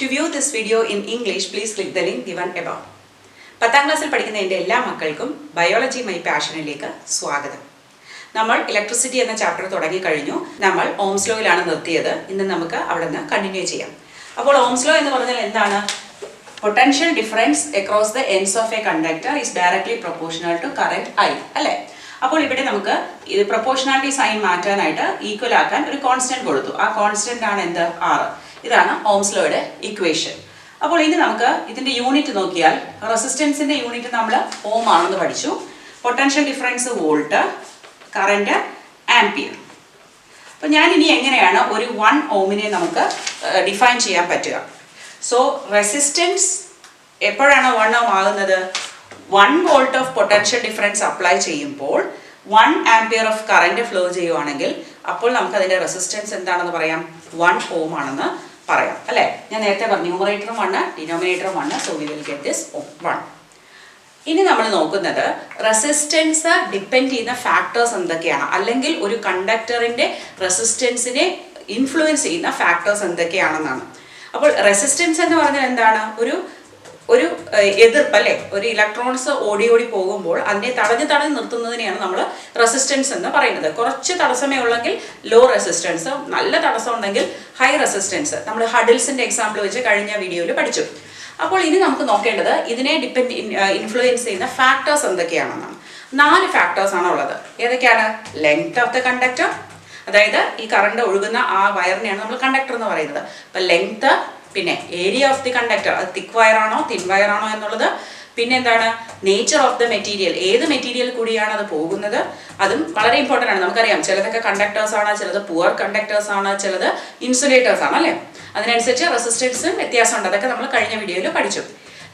To view this video in English, please click the link given above. 10ാം ക്ലാസ്സിൽ പഠിക്കുന്ന എൻ്റെ എല്ലാ മക്കൾക്കും ബയോളജി മൈ പാഷനിലേക്ക് സ്വാഗതം. നമ്മൾ ഇലക്ട്രിസിറ്റി എന്ന ചാപ്റ്റർ തുടങ്ങി കഴിഞ്ഞു. നമ്മൾ ഓംസ് ലോയിലാണ് നിർത്തിയത്. ഇന്ന് നമുക്ക് അവിടെ നിന്ന് കണ്ടിന്യൂ ചെയ്യാം. അപ്പോൾ ഓംസ് ലോ എന്ന് പറഞ്ഞാൽ എന്താണ്? Potential difference across the ends of a conductor is directly proportional to current I, അല്ലേ? അപ്പോൾ ഇവിടെ നമുക്ക് ഇത് പ്രൊപ്പോർഷണാലിറ്റി സൈൻ മാറ്റാനായിട്ട് ഈക്വൽ ആക്കാൻ ഒരു കോൺസ്റ്റന്റ് കൊടുത്തു. ആ കോൺസ്റ്റന്റ് ആണ് എന്ത്? R. ഇതാണ് ഓംസ് ലോയുടെ ഇക്വേഷൻ. അപ്പോൾ ഇനി നമുക്ക് ഇതിന്റെ യൂണിറ്റ് നോക്കിയാൽ റെസിസ്റ്റൻസിന്റെ യൂണിറ്റ് നമ്മൾ ഓം ആണെന്ന് പഠിച്ചു. Potential difference volt, current ampere. അപ്പോൾ ഞാൻ ഇനി എങ്ങനെയാണ് ഒരു 1 ഓമിനെ നമുക്ക് ഡിഫൈൻ ചെയ്യാൻ പറ്റുക? സോ റെസിസ്റ്റൻസ് എപ്പോഴാണ് 1 ഓം ആകുന്നത്? 1 volt of potential difference apply ചെയ്യുമ്പോൾ 1 ആംപിയർ ഓഫ് കറന്റ് ഫ്ലോ ചെയ്യുവാണെങ്കിൽ അപ്പോൾ നമുക്ക് അതിന്റെ റെസിസ്റ്റൻസ് എന്താണെന്ന് പറയാം? 1 ഓം ആണെന്ന് പറയാം, അല്ലേ? ഞാൻ നേരത്തെ പറഞ്ഞു ന്യൂമറേറ്ററും 1 ഡിനോമിനേറ്ററും 1. So we will get this 1. ഇനി നമ്മൾ നോക്കുന്നത് റെസിസ്റ്റൻസ് ഡിപ്പെൻഡ് ചെയ്യുന്ന ഫാക്ടേഴ്സ് എന്തൊക്കെയാണ്, അല്ലെങ്കിൽ ഒരു കണ്ടക്ടറിന്റെ റെസിസ്റ്റൻസിനെ ഇൻഫ്ലുവൻസ് ചെയ്യുന്ന ഫാക്ടേഴ്സ് എന്തൊക്കെയാണെന്നാണ്. അപ്പോൾ റെസിസ്റ്റൻസ് എന്ന് പറഞ്ഞാൽ എന്താണ്? ഒരു എതിർപ്പ്, അല്ലേ? ഒരു ഇലക്ട്രോൺസ് ഓടി പോകുമ്പോൾ അതിനെ തടഞ്ഞ് നിർത്തുന്നതിനെയാണ് നമ്മൾ റെസിസ്റ്റൻസ് എന്ന് പറയുന്നത്. കുറച്ച് തടസ്സമേ ഉള്ളെങ്കിൽ ലോ റെസിസ്റ്റൻസ്, നല്ല തടസ്സം ഉണ്ടെങ്കിൽ ഹൈ റെസിസ്റ്റൻസ്. നമ്മൾ ഹഡിൽസിന്റെ എക്സാമ്പിൾ വെച്ച് കഴിഞ്ഞ വീഡിയോയിൽ പഠിച്ചു. അപ്പോൾ ഇനി നമുക്ക് നോക്കേണ്ടത് ഇതിനെ ഇൻഫ്ലുവൻസ് ചെയ്യുന്ന ഫാക്ടേഴ്സ് എന്തൊക്കെയാണെന്നാണ്. 4 ഫാക്ടേഴ്സ് ആണ് ഉള്ളത്. ഏതൊക്കെയാണ്? ലെങ്ത് ഓഫ് ദ കണ്ടക്ടർ, അതായത് ഈ കറണ്ട് ഒഴുകുന്ന ആ വയറിനെയാണ് നമ്മൾ കണ്ടക്ടർ എന്ന് പറയുന്നത്. അപ്പൊ ലെങ്ത്, പിന്നെ ഏരിയ ഓഫ് ദി കണ്ടക്ടർ, അത് തിക്ക് വയറാണോ തിൻ വയറാണോ എന്നുള്ളത്, പിന്നെ എന്താണ്? നേച്ചർ ഓഫ് ദ മെറ്റീരിയൽ, ഏത് മെറ്റീരിയൽ കൂടിയാണ് അത് പോകുന്നത്, അതും വളരെ ഇമ്പോർട്ടൻ്റ് ആണ്. നമുക്കറിയാം ചിലതൊക്കെ കണ്ടക്ടേഴ്സ് ആണ്, ചിലത് പുവർ കണ്ടക്ടേഴ്സ് ആണ്, ചിലത് ഇൻസുലേറ്റേഴ്സ് ആണ്, അല്ലേ? അതിനനുസരിച്ച് റെസിസ്റ്റൻസും വ്യത്യാസമുണ്ട്. അതൊക്കെ നമ്മൾ കഴിഞ്ഞ വീഡിയോയിൽ പഠിച്ചു.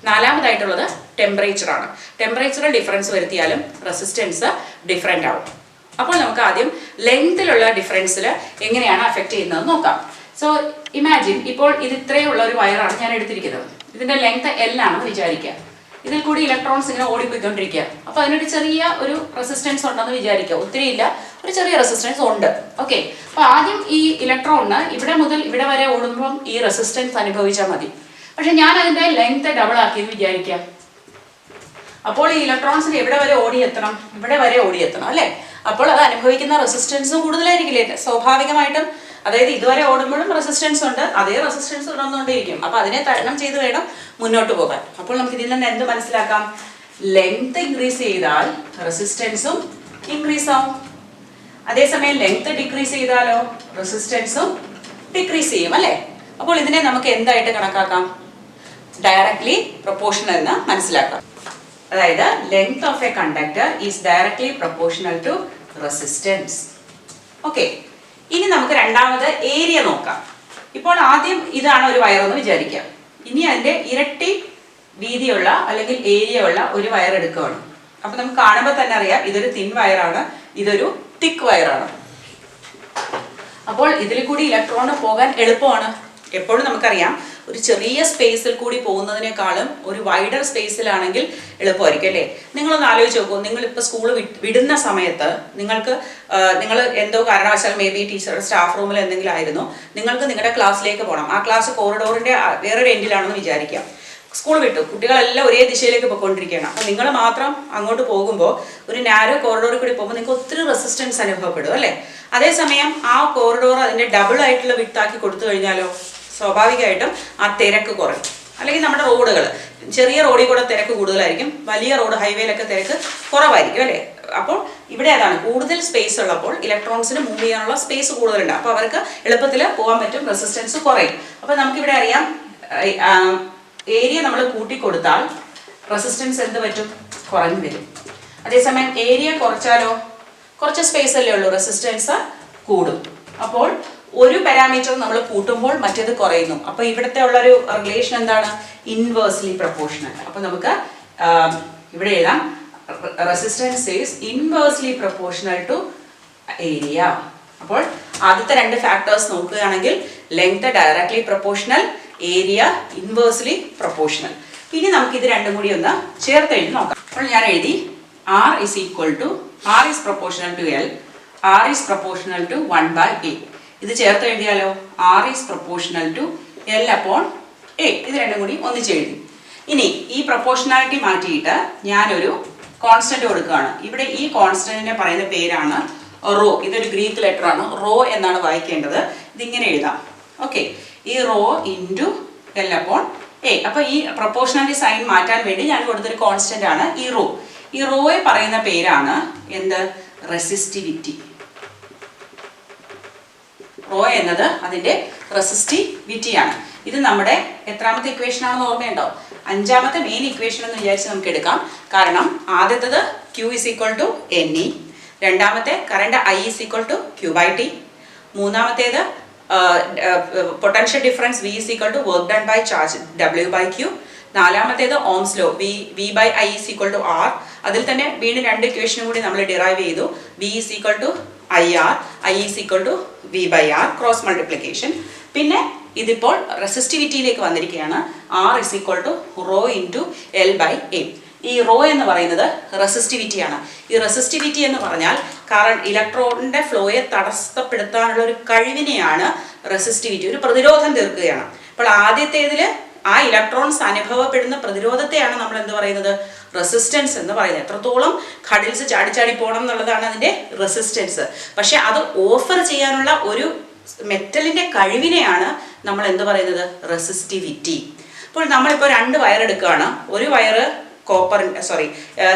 4മതായിട്ടുള്ളത് ടെമ്പറേച്ചർ ആണ്. ടെമ്പറേച്ചറിൽ ഡിഫറൻസ് വരുത്തിയാലും റെസിസ്റ്റൻസ് ഡിഫറെൻ്റ് ആവും. അപ്പോൾ നമുക്ക് ആദ്യം ലെങ്തിലുള്ള ഡിഫറൻസിൽ എങ്ങനെയാണ് അഫക്റ്റ് ചെയ്യുന്നത് നോക്കാം. സോ ഇമാജിൻ, ഇപ്പോൾ ഇത് ഇത്രയുള്ള ഒരു വയറാണ് ഞാൻ എടുത്തിരിക്കുന്നത്. ഇതിന്റെ ലെങ്ത് L ആണെന്ന് വിചാരിക്കുക. ഇതിൽ കൂടി ഇലക്ട്രോൺസ് ഇങ്ങനെ ഓടിപ്പോയിക്കൊണ്ടിരിക്കുക. അപ്പോൾ അതിനൊരു ചെറിയ ഒരു റെസിസ്റ്റൻസ് ഉണ്ടെന്ന് വിചാരിക്കുക. ഒത്തിരി ഇല്ല, ഒരു ചെറിയ റെസിസ്റ്റൻസ് ഉണ്ട്. ഓക്കെ, അപ്പോൾ ആദ്യം ഈ ഇലക്ട്രോണിന് ഇവിടെ മുതൽ ഇവിടെ വരെ ഓടുമ്പം ഈ റെസിസ്റ്റൻസ് അനുഭവിച്ചാൽ മതി. പക്ഷെ ഞാൻ അതിന്റെ ലെങ്ത് ഡബിൾ ആക്കിയെന്ന് വിചാരിക്കാം. അപ്പോൾ ഈ ഇലക്ട്രോൺസിന് എവിടെ വരെ ഓടിയെത്തണം? ഇവിടെ വരെ ഓടിയെത്തണം, അല്ലേ? അപ്പോൾ അത് അനുഭവിക്കുന്ന റെസിസ്റ്റൻസും കൂടുതലായിരിക്കില്ലേ? സ്വാഭാവികമായിട്ടും. അതായത് ഇതുവരെ ഓടുമ്പോഴും റെസിസ്റ്റൻസ് ഉണ്ട്, അതേ റെസിസ്റ്റൻസ് തുടർന്നുകൊണ്ടേയിരിക്കും. അപ്പൊ അതിനെ തരണം ചെയ്ത് വേണം മുന്നോട്ട് പോകാൻ. അപ്പോൾ നമുക്ക് ഇതിൽ നിന്ന് എന്ത് മനസ്സിലാക്കാം? ലെങ്ത് ഇൻക്രീസ് ചെയ്താൽ റെസിസ്റ്റൻസും ഇൻക്രീസ് ആവും. അതേസമയം ലെങ്ത് ഡിക്രീസ് ചെയ്താലോ റെസിസ്റ്റൻസും ഡിക്രീസ് ചെയ്യും, അല്ലേ? അപ്പോൾ ഇതിനെ നമുക്ക് എന്തായിട്ട് കണക്കാക്കാം? ഡയറക്ട്ലി പ്രൊപ്പോർഷണൽ എന്ന് മനസ്സിലാക്കാം. അതായത് length of a conductor is directly proportional to resistance. Okay, ഇനി നമുക്ക് രണ്ടാമത് ഏരിയ നോക്കാം. ഇപ്പോൾ ആദ്യം ഇതാണ് ഒരു വയറെന്ന് വിചാരിക്കാം. ഇനി അതിന്റെ ഇരട്ടി വീതിയുള്ള അല്ലെങ്കിൽ ഏരിയ ഉള്ള ഒരു വയർ എടുക്കുകയാണ്. അപ്പൊ നമുക്ക് കാണുമ്പോൾ തന്നെ അറിയാം ഇതൊരു തിൻ വയറാണ്, ഇതൊരു തിക്ക് വയറാണ്. അപ്പോൾ ഇതിൽ കൂടി ഇലക്ട്രോണ് പോകാൻ എളുപ്പമാണ്. എപ്പോഴും നമുക്കറിയാം ഒരു ചെറിയ സ്പേസിൽ കൂടി പോകുന്നതിനേക്കാളും ഒരു വൈഡർ സ്പേസിലാണെങ്കിൽ എളുപ്പമായിരിക്കും, അല്ലേ? നിങ്ങളൊന്ന് ആലോചിച്ച് നോക്കൂ. നിങ്ങളിപ്പോൾ സ്കൂൾ വിടുന്ന സമയത്ത് നിങ്ങൾ എന്തോ കാരണവശാൽ മേ ബി ടീച്ചറുടെ സ്റ്റാഫ് റൂമിൽ എന്തെങ്കിലും ആയിരുന്നു, നിങ്ങൾക്ക് നിങ്ങളുടെ ക്ലാസ്സിലേക്ക് പോകണം. ആ ക്ലാസ് കോറിഡോറിന്റെ വേറൊരു എൻഡിലാണെന്ന് വിചാരിക്കാം. സ്കൂൾ വിട്ടു, കുട്ടികളെല്ലാം ഒരേ ദിശയിലേക്ക് പോയിക്കൊണ്ടിരിക്കുകയാണ്. അപ്പോൾ നിങ്ങൾ മാത്രം അങ്ങോട്ട് പോകുമ്പോൾ ഒരു നാരോ കോറിഡോറിൽ കൂടി പോകുമ്പോൾ നിങ്ങൾക്ക് ഒത്തിരി റെസിസ്റ്റൻസ് അനുഭവപ്പെടും, അല്ലേ? അതേസമയം ആ കോറിഡോർ അതിന്റെ ഡബിൾ ആയിട്ടുള്ള വിട്ടാക്കി കൊടുത്തു കഴിഞ്ഞാലോ സ്വാഭാവികമായിട്ടും ആ തിരക്ക് കുറയും. അല്ലെങ്കിൽ നമ്മുടെ റോഡുകൾ, ചെറിയ റോഡിൽ കൂടെ തിരക്ക് കൂടുതലായിരിക്കും, വലിയ റോഡ് ഹൈവേയിലൊക്കെ തിരക്ക് കുറവായിരിക്കും, അല്ലേ? അപ്പോൾ ഇവിടെ അതാണ് കൂടുതൽ സ്പേസ് ഉള്ളപ്പോൾ ഇലക്ട്രോൺസിന് മൂവ് ചെയ്യാനുള്ള സ്പേസ് കൂടുതലുണ്ട്. അപ്പോൾ അവർക്ക് എളുപ്പത്തിൽ പോകാൻ പറ്റും, റെസിസ്റ്റൻസ് കുറയും. അപ്പോൾ നമുക്കിവിടെ അറിയാം ഏരിയ നമ്മൾ കൂട്ടിക്കൊടുത്താൽ റെസിസ്റ്റൻസ് എന്ത് പറ്റും? കുറഞ്ഞു വരും. അതേസമയം ഏരിയ കുറച്ചാലോ കുറച്ച് സ്പേസ് അല്ലേ ഉള്ളൂ, റെസിസ്റ്റൻസ് കൂടും. അപ്പോൾ ഒരു പാരാമീറ്റർ നമ്മൾ കൂട്ടുമ്പോൾ മറ്റേത് കുറയുന്നു. അപ്പൊ ഇവിടുത്തെ ഉള്ളൊരു റിലേഷൻ എന്താണ്? Inversely proportional. അപ്പൊ നമുക്ക് ഇവിടെ എഴുതാം resistance is inversely proportional to area. അപ്പോൾ ആദ്യത്തെ 2 ഫാക്ടേഴ്സ് നോക്കുകയാണെങ്കിൽ length directly proportional, area inversely proportional. ഇനി നമുക്ക് ഇത് രണ്ടും കൂടി ഒന്ന് ചേർത്ത് എഴുതി നോക്കാം. അപ്പോൾ ഞാൻ എഴുതി R is proportional to L, R is proportional to 1/A. ഇത് ചേർത്ത് എഴുതിയാലോ R is proportional to L upon A. ഇത് രണ്ടും കൂടി ഒന്നിച്ച് എഴുതി. ഇനി ഈ പ്രൊപ്പോർഷണാലിറ്റി മാറ്റിയിട്ട് ഞാനൊരു കോൺസ്റ്റന്റ് കൊടുക്കുകയാണ്. ഇവിടെ ഈ കോൺസ്റ്റന്റിനെ പറയുന്ന പേരാണ് റോ. ഇതൊരു ഗ്രീക്ക് ലെറ്റർ ആണ്. റോ എന്നാണ് വായിക്കേണ്ടത്. ഇതിങ്ങനെ എഴുതാം. ഓക്കെ, ഈ rho into L upon A. അപ്പോൾ ഈ പ്രൊപ്പോർഷണാലിറ്റി സൈൻ മാറ്റാൻ വേണ്ടി ഞാൻ കൊടുത്തൊരു കോൺസ്റ്റന്റ് ആണ് ഈ റോ. ഈ റോയെ പറയുന്ന പേരാണ് എന്ത്? റെസിസ്റ്റിവിറ്റി. റോ എന്നത് അതിൻ്റെ റെസിസ്റ്റിവിറ്റിയാണ്. ഇത് നമ്മുടെ എത്രാമത്തെ ഇക്വേഷൻ ആണെന്ന് ഓർമ്മയുണ്ടോ? 5ാമത്തെ മെയിൻ ഇക്വേഷൻ എന്ന് വിചാരിച്ച് നമുക്ക് എടുക്കാം. കാരണം ആദ്യത്തേത് Q = NE, രണ്ടാമത്തെ കറണ്ട് I = Q/T, മൂന്നാമത്തേത് potential difference V = work done by charge W/Q, നാലാമത്തേത് ഓംസ് ലോ V/I = R. അതിൽ തന്നെ വീണ്ടും 2 ഇക്വേഷനും കൂടി നമ്മൾ ഡിറൈവ് ചെയ്തു. V = IR, I = V/R, cross multiplication. പിന്നെ ഇതിപ്പോൾ റെസിസ്റ്റിവിറ്റിയിലേക്ക് വന്നിരിക്കുകയാണ്. R = raw into L/A. ഈ റോ എന്ന് പറയുന്നത് റെസിസ്റ്റിവിറ്റിയാണ്. ഈ റെസിസ്റ്റിവിറ്റി എന്ന് പറഞ്ഞാൽ ഇലക്ട്രോണിന്റെ ഫ്ലോയെ തടസ്സപ്പെടുത്താനുള്ള ഒരു കഴിവിനെയാണ് റെസിസ്റ്റിവിറ്റി. ഒരു പ്രതിരോധം തീർക്കുകയാണ്. അപ്പോൾ ആദ്യത്തേതിൽ ആ ഇലക്ട്രോൺസ് അനുഭവപ്പെടുന്ന പ്രതിരോധത്തെയാണ് നമ്മൾ എന്ത് പറയുന്നത്? റെസിസ്റ്റൻസ് എന്ന് പറയുന്നത്. എത്രത്തോളം ഹഡിൽസ് ചാടി പോകണം എന്നുള്ളതാണ് അതിൻ്റെ റെസിസ്റ്റൻസ്. പക്ഷെ അത് ഓഫർ ചെയ്യാനുള്ള ഒരു മെറ്റലിന്റെ കഴിവിനെയാണ് നമ്മൾ എന്ത് പറയുന്നത്? റെസിസ്റ്റിവിറ്റി. അപ്പോൾ നമ്മളിപ്പോൾ 2 വയർ എടുക്കുകയാണ്. ഒരു വയറ്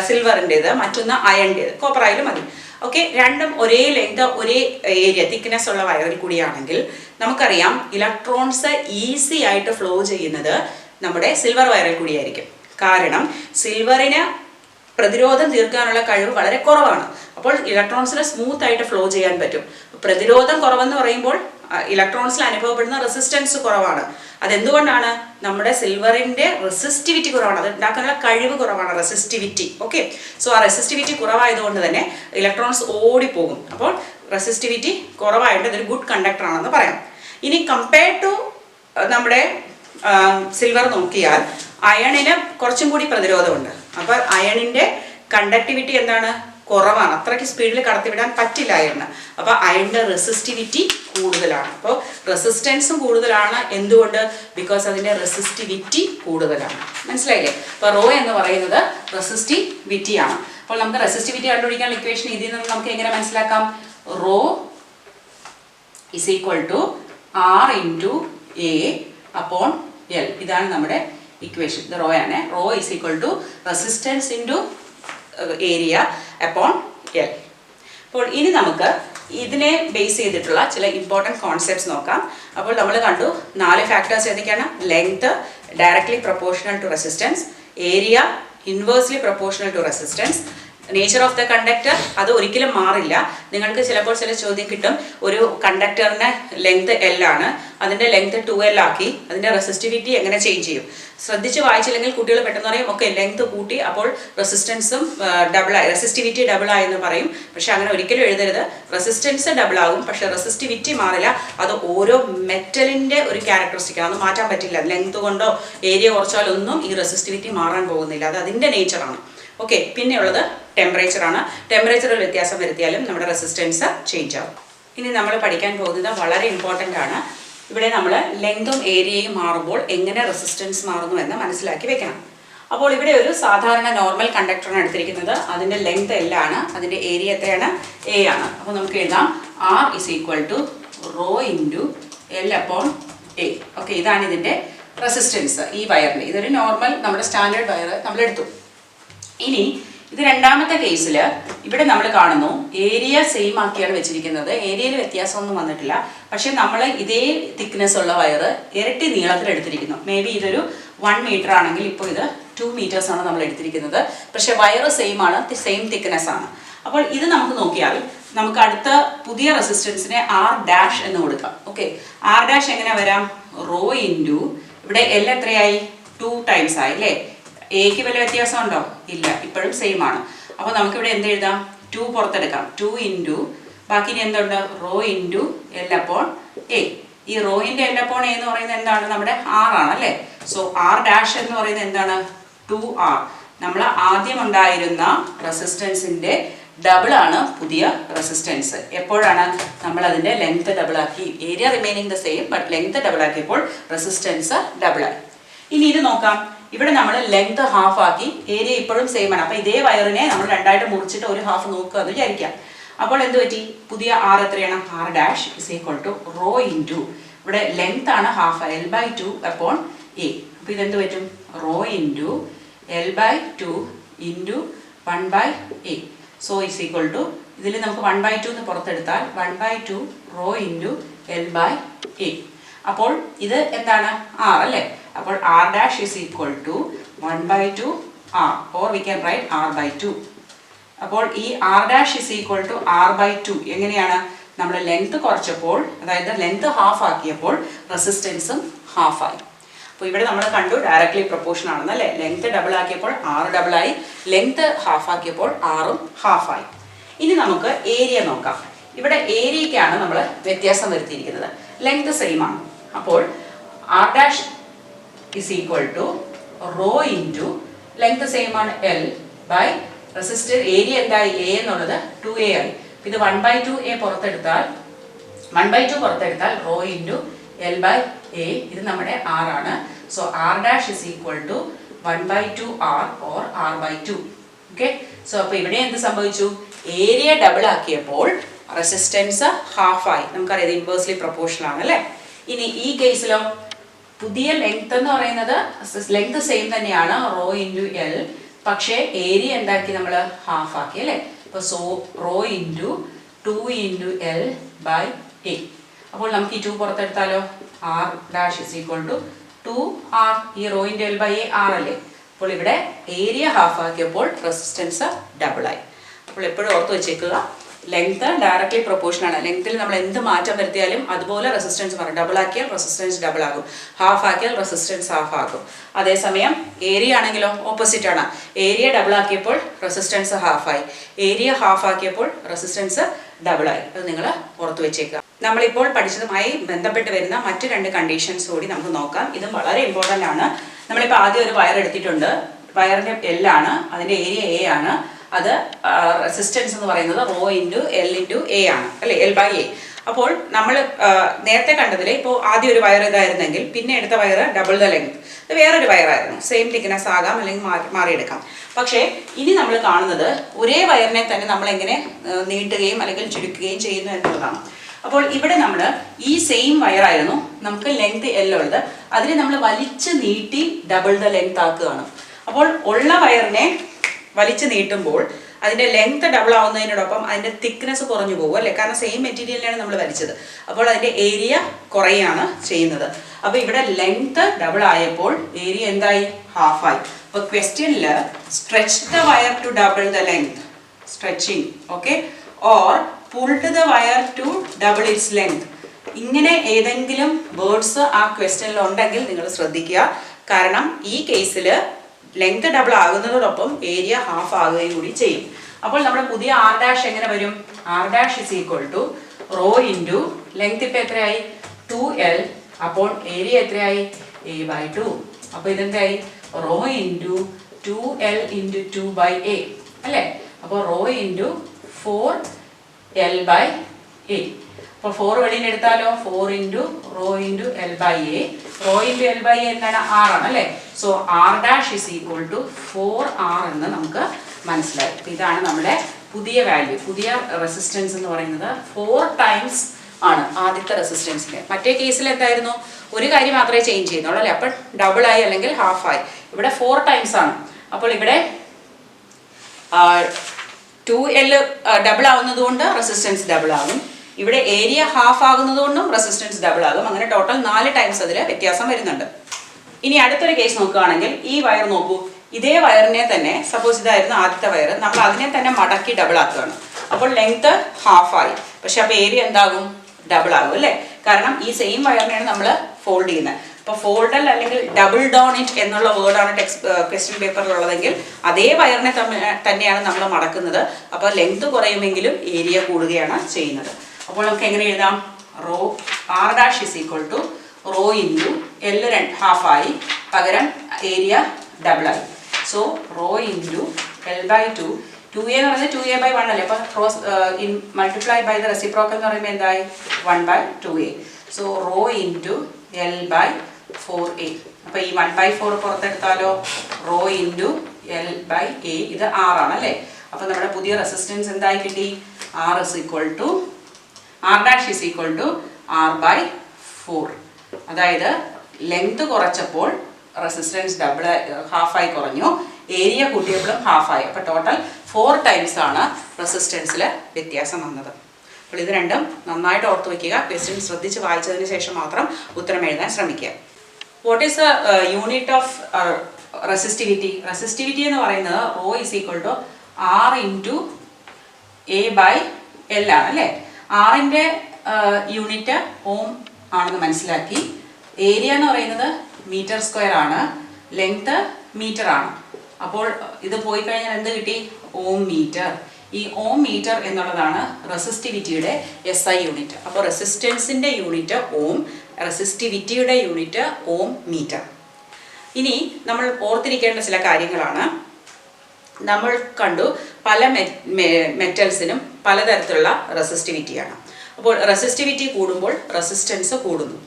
സിൽവറിൻ്റെത്, മറ്റൊന്ന് അയണിൻ്റെത്. കോപ്പർ ആയാലും മതി. ഓക്കെ, രണ്ടും ഒരേ ലെങ്ത്, ഒരേ ഏരിയ, തിക്നെസ് ഉള്ള വയറിൽ കൂടിയാണെങ്കിൽ നമുക്കറിയാം ഇലക്ട്രോൺസ് ഈസി ആയിട്ട് ഫ്ലോ ചെയ്യുന്നത് നമ്മുടെ സിൽവർ വയറിൽ കൂടിയായിരിക്കും. കാരണം സിൽവറിന് പ്രതിരോധം തീർക്കാനുള്ള കഴിവ് വളരെ കുറവാണ്. അപ്പോൾ ഇലക്ട്രോൺസിന് സ്മൂത്ത് ആയിട്ട് ഫ്ലോ ചെയ്യാൻ പറ്റും. പ്രതിരോധം കുറവെന്ന് പറയുമ്പോൾ ഇലക്ട്രോൺസിൽ അനുഭവപ്പെടുന്ന റെസിസ്റ്റൻസ് കുറവാണ്. അതെന്തുകൊണ്ടാണ്? നമ്മുടെ സിൽവറിന്റെ റെസിസ്റ്റിവിറ്റി കുറവാണ്. അത് ഉണ്ടാക്കാനുള്ള കഴിവ് കുറവാണ്, റെസിസ്റ്റിവിറ്റി. ഓക്കെ, സോ ആ റെസിസ്റ്റിവിറ്റി കുറവായതുകൊണ്ട് തന്നെ ഇലക്ട്രോൺസ് ഓടിപ്പോകും. അപ്പോൾ റെസിസ്റ്റിവിറ്റി കുറവായിട്ട് ഇതൊരു ഗുഡ് കണ്ടക്ടർ ആണെന്ന് പറയാം. ഇനി കമ്പയർഡ് ടു നമ്മുടെ സിൽവർ നോക്കിയാൽ അയണിന് കുറച്ചും കൂടി പ്രതിരോധമുണ്ട്. അപ്പോൾ അയണിന്റെ കണ്ടക്ടിവിറ്റി എന്താണ്? കുറവാണ്. അത്രയ്ക്ക് സ്പീഡിൽ കടത്തിവിടാൻ പറ്റില്ല അയണിന്. അപ്പോൾ അയണിന്റെ റെസിസ്റ്റിവിറ്റി കൂടുതലാണ്. അപ്പോൾ റെസിസ്റ്റൻസും കൂടുതലാണ്. എന്തുകൊണ്ട്? ബിക്കോസ് അതിന്റെ റെസിസ്റ്റിവിറ്റി കൂടുതലാണ്. മനസ്സിലായില്ലേ? അപ്പോൾ റോ എന്ന് പറയുന്നത് റെസിസ്റ്റിവിറ്റിയാണ്. അപ്പോൾ നമുക്ക് റെസിസ്റ്റിവിറ്റി കണ്ടുപിടിക്കാനുള്ള ഇക്വേഷൻ ഇതിൽ നിന്ന് നമുക്ക് എങ്ങനെ മനസ്സിലാക്കാം? Rho = R × A upon L. ഇതാണ് നമ്മുടെ ഇക്വേഷൻ. ഇത് റോ ആണ്. Rho = resistance into area upon L. അപ്പോൾ ഇനി നമുക്ക് ഇതിനെ ബേസ് ചെയ്തിട്ടുള്ള ചില ഇമ്പോർട്ടൻറ്റ് കോൺസെപ്റ്റ്സ് നോക്കാം. അപ്പോൾ നമ്മൾ കണ്ടു 4 ഫാക്ടേഴ്സ് ഏതൊക്കെയാണ്? Length directly proportional to resistance, area inversely proportional to resistance, nature of the conductor അത് ഒരിക്കലും മാറില്ല. നിങ്ങൾക്ക് ചിലപ്പോൾ ചില ചോദ്യം കിട്ടും, ഒരു കണ്ടക്ടറിന് ലെങ്ത് L ആണ്, അതിൻ്റെ ലെങ്ത് 2L ആക്കി, അതിൻ്റെ റെസിസ്റ്റിവിറ്റി എങ്ങനെ ചേഞ്ച് ചെയ്യും? ശ്രദ്ധിച്ച് വായിച്ചില്ലെങ്കിൽ കുട്ടികൾ പെട്ടെന്ന് പറയും ഓക്കെ ലെങ്ത് കൂട്ടി അപ്പോൾ റെസിസ്റ്റൻസും ഡബിളായി, റെസിസ്റ്റിവിറ്റി ഡബിളായി എന്ന് പറയും. പക്ഷെ അങ്ങനെ ഒരിക്കലും എഴുതരുത്. റെസിസ്റ്റൻസ് ഡബിൾ ആകും, പക്ഷെ റെസിസ്റ്റിവിറ്റി മാറില്ല. അത് ഓരോ മെറ്റലിൻ്റെ ഒരു ക്യാരക്ടറിസ്റ്റിക്കാണ്, അത് മാറ്റാൻ പറ്റില്ല. ലെങ്ത് കൊണ്ടോ ഏരിയ കുറച്ചാലൊന്നും ഈ റെസിസ്റ്റിവിറ്റി മാറാൻ പോകുന്നില്ല. അത് അതിൻ്റെ നേച്ചറാണ്. ഓക്കെ, പിന്നെയുള്ളത് ടെമ്പറേച്ചറാണ്. ടെമ്പറേച്ചറിൽ വ്യത്യാസം വരുത്തിയാലും നമ്മുടെ റെസിസ്റ്റൻസ് ചേഞ്ച് ആവും. ഇനി നമ്മൾ പഠിക്കാൻ പോകുന്നത് വളരെ ഇമ്പോർട്ടൻ്റ് ആണ്. ഇവിടെ നമ്മൾ ലെങ്തും ഏരിയയും മാറുമ്പോൾ എങ്ങനെ റെസിസ്റ്റൻസ് മാറുന്നു എന്ന് മനസ്സിലാക്കി വെക്കണം. അപ്പോൾ ഇവിടെ ഒരു സാധാരണ നോർമൽ കണ്ടക്ടറാണ് എടുത്തിരിക്കുന്നത്. അതിൻ്റെ ലെങ്ത് L ആണ്, അതിൻ്റെ ഏരിയ എത്രയാണ്? A ആണ്. അപ്പോൾ നമുക്ക് എഴുതാം R = raw into L upon A. Okay, ഇതാണ് ഇതിൻ്റെ റെസിസ്റ്റൻസ് ഈ വയറിന്. ഇതൊരു നോർമൽ നമ്മുടെ സ്റ്റാൻഡേർഡ് വയർ നമ്മൾ എടുത്തു. ഇനി ഇത് രണ്ടാമത്തെ കേസിൽ ഇവിടെ നമ്മൾ കാണുന്നു ഏരിയ സെയിം ആക്കിയാണ് വെച്ചിരിക്കുന്നത്. ഏരിയയിൽ വ്യത്യാസമൊന്നും വന്നിട്ടില്ല. പക്ഷെ നമ്മൾ ഇതേ തിക്നെസ് ഉള്ള വയറ് ഇരട്ടി നീളത്തിൽ എടുത്തിരിക്കുന്നു. മേ ബി ഇതൊരു 1 മീറ്റർ ആണെങ്കിൽ ഇപ്പോൾ ഇത് 2 മീറ്റേഴ്സ് ആണ് നമ്മൾ എടുത്തിരിക്കുന്നത്. പക്ഷെ വയറ് സെയിം ആണ്, സെയിം തിക്നെസ് ആണ്. അപ്പോൾ ഇത് നമുക്ക് നോക്കിയാൽ നമുക്ക് അടുത്ത പുതിയ റെസിസ്റ്റൻസിനെ R' എന്ന് കൊടുക്കാം. ഓക്കെ, R' എങ്ങനെ വരാം? റോ ഇൻറ്റു ഇവിടെ L എത്രയായി? 2 ടൈംസ് ആയി അല്ലേ? എക്ക് വല്ല വ്യത്യാസമുണ്ടോ? ഇല്ല, ഇപ്പോഴും സെയിം ആണ്. അപ്പോൾ നമുക്കിവിടെ എന്ത് എഴുതാം? 2 പുറത്തെടുക്കാം. 2 ഇൻറ്റു ബാക്കി ഇനി എന്തുണ്ട്? Raw into L upon A. ഈ റോയിൻ്റെ L upon A എന്ന് പറയുന്നത് എന്താണ്? നമ്മുടെ R ആണ് അല്ലേ? സോ R' എന്ന് പറയുന്നത് എന്താണ്? 2R. നമ്മൾ ആദ്യം ഉണ്ടായിരുന്ന റെസിസ്റ്റൻസിൻ്റെ ഡബിൾ ആണ് പുതിയ റെസിസ്റ്റൻസ്. എപ്പോഴാണ്? നമ്മൾ അതിൻ്റെ ലെങ്ത് ഡബിൾ ആക്കി. Area remaining the same but length double ആക്കിയപ്പോൾ റെസിസ്റ്റൻസ് ഡബിൾ ആയി. ഇനി ഇത് നോക്കാം. ഇവിടെ നമ്മൾ ലെങ്ത് ഹാഫ് ആക്കി, ഏരിയ ഇപ്പോഴും സെയിം ആണ്. അപ്പോൾ ഇതേ വയറിനെ നമ്മൾ രണ്ടായിട്ട് മുറിച്ചിട്ട് ഒരു ഹാഫ് നോക്കുക എന്ന് വിചാരിക്കാം. അപ്പോൾ എന്ത് പറ്റി? പുതിയ ആർ എത്രയാണ്? R dash is equal to rho into, ഇവിടെ ലെങ്ത് ആണ് ഹാഫ്, L/2 അപ്പോൺ എ. അപ്പോൾ ഇതെന്ത് പറ്റും? Rho into L/2 into 1/a. So is equal to, ഇതിൽ നമുക്ക് 1/2 എന്ന് പുറത്തെടുത്താൽ 1/2 റോ ഇൻറ്റു L/a. അപ്പോൾ ഇത് എന്താണ്? ആർ അല്ലേ? അപ്പോൾ R dash is equal to 1/2 R, or we can write R/2. അപ്പോൾ ഈ R dash is equal to R/2 എങ്ങനെയാണ്? നമ്മൾ ലെങ്ത് കുറച്ചപ്പോൾ, അതായത് ലെങ്ത് ഹാഫ് ആക്കിയപ്പോൾ റെസിസ്റ്റൻസും ഹാഫായി. അപ്പോൾ ഇവിടെ നമ്മൾ കണ്ടു ഡയറക്ട്ലി പ്രൊപ്പോർഷൻ ആണെന്ന് അല്ലേ? ലെങ്ത് ഡബിൾ ആക്കിയപ്പോൾ ആർ ഡബിൾ ആയി, ലെങ്ത് ഹാഫ് ആക്കിയപ്പോൾ ആറും ഹാഫായി. ഇനി നമുക്ക് ഏരിയ നോക്കാം. ഇവിടെ ഏരിയയ്ക്കാണ് നമ്മൾ വ്യത്യാസം വരുത്തിയിരിക്കുന്നത്. ലെങ്ത് സെയിം ആണ്. അപ്പോൾ R dash is equal to rho into length same ആണ് L ബൈ റെസിസ്റ്റർ. ഏരിയ എന്തായി? എ എന്നുള്ളത് 2a ആയി. ഇത് 1/2a പുറത്തെടുത്താൽ 1/2 പുറത്തെടുത്താൽ റോ ഇൻറ്റു L/a. ഇത് നമ്മുടെ R ആണ്. So R dash is equal to 1/2 R or R/2. Okay. So അപ്പോൾ ഇവിടെ എന്ത് സംഭവിച്ചു? ഏരിയ ഡബിൾ ആക്കിയപ്പോൾ റെസിസ്റ്റൻസ് ഹാഫായി. നമുക്കറിയാം ഇത് ഇൻവേഴ്സ്ലി പ്രൊപ്പോർഷണൽ ആണ് അല്ലേ? ഇനി ഈ കേസിലോ പുതിയ ലെങ്ത് എന്ന് പറയുന്നത് ലെങ്ത് സെയിം തന്നെയാണ്, റോ ഇൻറ്റു L, പക്ഷേ ഏരിയ എന്താക്കി? നമ്മൾ ഹാഫ് ആക്കി അല്ലേ? അപ്പോൾ so rho into 2 into L/a. അപ്പോൾ നമുക്ക് ഈ 2 പുറത്തെടുത്താലോ? R dash is equal to 2R. ഈ റോ ഇൻറ്റു L/a R അല്ലേ? അപ്പോൾ ഇവിടെ ഏരിയ ഹാഫ് ആക്കിയപ്പോൾ റെസിസ്റ്റൻസ് ഡബിളായി. അപ്പോൾ എപ്പോഴും ഓർത്ത് വെച്ചേക്കുക, ലെങ്ത് ഡയറക്ട്ലി പ്രൊപ്പോർഷൻ ആണ്. ലെങ്ത്തിൽ നമ്മൾ എന്ത് മാറ്റം വരുത്തിയാലും അതുപോലെ റെസിസ്റ്റൻസ് മാറും. ഡബിൾ ആക്കിയാൽ റെസിസ്റ്റൻസ് ഡബിൾ ആകും, ഹാഫ് ആക്കിയാൽ റെസിസ്റ്റൻസ് ഹാഫ് ആകും. അതേസമയം ഏരിയ ആണെങ്കിലോ ഓപ്പോസിറ്റ് ആണ്. ഏരിയ ഡബിൾ ആക്കിയപ്പോൾ റെസിസ്റ്റൻസ് ഹാഫായി, ഏരിയ ഹാഫ് ആക്കിയപ്പോൾ റെസിസ്റ്റൻസ് ഡബിളായി. അത് നിങ്ങൾ ഓർത്ത് വെച്ചേക്കുക. നമ്മളിപ്പോൾ പഠിച്ചതുമായി ബന്ധപ്പെട്ട് വരുന്ന മറ്റ് 2 കണ്ടീഷൻസ് കൂടി നമുക്ക് നോക്കാം. ഇതും വളരെ ഇമ്പോർട്ടൻ്റ് ആണ്. നമ്മളിപ്പോൾ ആദ്യം ഒരു വയർ എടുത്തിട്ടുണ്ട്. വയറിൻ്റെ L ആണ്, അതിൻ്റെ ഏരിയ A ആണ്. അത് റെസിസ്റ്റൻസ് എന്ന് പറയുന്നത് raw into L into A ആണ് അല്ലേ? L/a. അപ്പോൾ നമ്മൾ നേരത്തെ കണ്ടതിൽ ഇപ്പോൾ ആദ്യം ഒരു വയർ ഇതായിരുന്നെങ്കിൽ പിന്നെ എടുത്ത വയർ ഡബിൾ ദ ലെങ്ത്, വേറൊരു വയറായിരുന്നു. സെയിം തിക്നെസ് ആകാം, അല്ലെങ്കിൽ മാറിയെടുക്കാം. പക്ഷേ ഇനി നമ്മൾ കാണുന്നത് ഒരേ വയറിനെ തന്നെ നമ്മൾ എങ്ങനെ നീട്ടുകയും അല്ലെങ്കിൽ ചുരുക്കുകയും ചെയ്യുന്നു എന്നുള്ളതാണ്. അപ്പോൾ ഇവിടെ നമ്മൾ ഈ സെയിം വയറായിരുന്നു നമുക്ക് ലെങ്ത് L ഉള്ളത്, അതിനെ നമ്മൾ വലിച്ച് നീട്ടി ഡബിൾ ദ ലെങ്ത് ആക്കുകയാണ്. അപ്പോൾ ഉള്ള വയറിനെ വലിച്ചു നീട്ടുമ്പോൾ അതിൻ്റെ ലെങ്ത് ഡബിൾ ആവുന്നതിനോടൊപ്പം അതിൻ്റെ തിക്നെസ് കുറഞ്ഞു പോകും അല്ലേ? കാരണം സെയിം മെറ്റീരിയലിനാണ് നമ്മൾ വലിച്ചത്. അപ്പോൾ അതിൻ്റെ ഏരിയ കുറയാണ് ചെയ്യുന്നത്. അപ്പോൾ ഇവിടെ ലെങ്ത് ഡബിൾ ആയപ്പോൾ ഏരിയ എന്തായി? ഹാഫായി. അപ്പോൾ ക്വസ്റ്റ്യനിൽ stretch the wire to double the length, stretching, okay, or pulled the wire to double its length, ഇങ്ങനെ ഏതെങ്കിലും വേർഡ്സ് ആ ക്വസ്റ്റ്യനിൽ ഉണ്ടെങ്കിൽ നിങ്ങൾ ശ്രദ്ധിക്കുക. കാരണം ഈ കേസിൽ ലെങ്ത് ഡബിൾ ആകുന്നതോടൊപ്പം ഏരിയ ഹാഫ് ആകുകയും കൂടി ചെയ്യും. അപ്പോൾ നമ്മുടെ പുതിയ ആർ ഡാഷ് എങ്ങനെ വരും? R dash is equal to rho into length ഇപ്പം എത്രയായി? 2L. അപ്പോൾ ഏരിയ എത്രയായി? A/2. അപ്പോൾ ഇതെന്തായി? Rho into 2L into 2/a അല്ലേ? അപ്പോൾ റോ ഇൻറ്റു 4L/a. അപ്പോൾ 4 വെളിയിൽ എടുത്താലോ? 4 into rho into L/a. Rho into L/a എന്താണ്? R ആണ് അല്ലേ? So R dash is equal to 4R എന്ന് നമുക്ക് മനസ്സിലായി. ഇതാണ് നമ്മുടെ പുതിയ വാല്യൂ. പുതിയ റെസിസ്റ്റൻസ് എന്ന് പറയുന്നത് 4 ടൈംസ് ആണ് ആദ്യത്തെ റെസിസ്റ്റൻസിൻ്റെ. മറ്റേ കേസിൽ എന്തായിരുന്നു? ഒരു കാര്യം മാത്രമേ ചേഞ്ച് ചെയ്യുന്നുള്ളൂ അല്ലേ? അപ്പോൾ ഡബിളായി അല്ലെങ്കിൽ ഹാഫായി. ഇവിടെ 4 ടൈംസ് ആണ്. അപ്പോൾ ഇവിടെ 2L ഡബിൾ ആവുന്നത് കൊണ്ട് റെസിസ്റ്റൻസ് ഡബിൾ ആകും. ഇവിടെ ഏരിയ ഹാഫ് ആകുന്നത് കൊണ്ടും റെസിസ്റ്റൻസ് ഡബിൾ ആകും. അങ്ങനെ ടോട്ടൽ 4 ടൈംസ് അതിൽ വ്യത്യാസം വരുന്നുണ്ട്. ഇനി അടുത്തൊരു കേസ് നോക്കുകയാണെങ്കിൽ ഈ വയർ നോക്കൂ. ഇതേ വയറിനെ തന്നെ, സപ്പോസ് ഇതായിരുന്നു ആദ്യത്തെ വയർ, നമ്മൾ അതിനെ തന്നെ മടക്കി ഡബിൾ ആക്കുകയാണ്. അപ്പോൾ ലെങ്ത് ഹാഫായി, പക്ഷെ അപ്പോൾ ഏരിയ എന്താകും? ഡബിൾ ആകും അല്ലേ? കാരണം ഈ സെയിം വയറിനെയാണ് നമ്മൾ ഫോൾഡ് ചെയ്യുന്നത്. അപ്പോൾ ഫോൾഡൽ അല്ലെങ്കിൽ ഡബിൾ ഡോൺ ഇറ്റ് എന്നുള്ള വേർഡാണ് ക്വസ്റ്റ്യൻ പേപ്പറിലുള്ളതെങ്കിൽ അതേ വയറിനെ തന്നെയാണ് നമ്മൾ മടക്കുന്നത്. അപ്പോൾ ലെങ്ത് കുറയുമെങ്കിലും ഏരിയ കൂടുകയാണ് ചെയ്യുന്നത്. അപ്പോൾ നമുക്ക് എങ്ങനെ എഴുതാം? Rho R dash is equal to rho into L ഹാഫായി, പകരം ഏരിയ ഡബിളായി. So rho into L/2. 2a എന്ന് പറയുന്നത് 2a/1 അല്ലേ? അപ്പോൾ cross multiply by the reciprocal എന്ന് പറയുമ്പോൾ എന്തായി? 1/2a. So rho into L/4a. അപ്പോൾ ഈ 1/4 പുറത്തെടുത്താലോ, rho into L by A, ഇത് R ആണ് അല്ലേ. അപ്പോൾ നമ്മുടെ പുതിയ റെസിസ്റ്റൻസ് എന്തായി കിട്ടി? R dash is equal to R/4. അതായത് ലെങ്ത് കുറച്ചപ്പോൾ റെസിസ്റ്റൻസ് ഹാഫായി കുറഞ്ഞു, ഏരിയ കൂട്ടിയപ്പോഴും ഹാഫായി. അപ്പോൾ ടോട്ടൽ 4 ടൈംസ് ആണ് റെസിസ്റ്റൻസിൽ വ്യത്യാസം വന്നത്. അപ്പോൾ ഇത് രണ്ടും നന്നായിട്ട് ഓർത്ത് വയ്ക്കുക. ക്വസ്റ്റ്യൻ ശ്രദ്ധിച്ച് വായിച്ചതിന് ശേഷം മാത്രം ഉത്തരം എഴുതാൻ ശ്രമിക്കുക. What is the unit of resistivity? Resistivity എന്ന് പറയുന്നത് rho is equal to R into A/L ആണ് അല്ലേ. ആറിൻ്റെ യൂണിറ്റ് ഓം ആണെന്ന് മനസ്സിലാക്കി. ഏരിയ എന്ന് പറയുന്നത് മീറ്റർ സ്ക്വയർ ആണ്, ലെങ്ത് മീറ്റർ ആണ്. അപ്പോൾ ഇത് പോയി കഴിഞ്ഞാൽ എന്ത് കിട്ടി? Ohm metre. ഈ ഓം മീറ്റർ എന്നുള്ളതാണ് റെസിസ്റ്റിവിറ്റിയുടെ SI യൂണിറ്റ്. അപ്പോൾ റെസിസ്റ്റൻസിൻ്റെ യൂണിറ്റ് ഓം, റെസിസ്റ്റിവിറ്റിയുടെ യൂണിറ്റ് ഓം മീറ്റർ. ഇനി നമ്മൾ ഓർത്തിരിക്കേണ്ട ചില കാര്യങ്ങളാണ്. നമ്മൾ കണ്ടു പല മെറ്റൽസിനും പലതരത്തിലുള്ള റെസിസ്റ്റിവിറ്റിയാണ്. അപ്പോൾ റെസിസ്റ്റിവിറ്റി കൂടുമ്പോൾ റെസിസ്റ്റൻസ് കൂടുന്നു.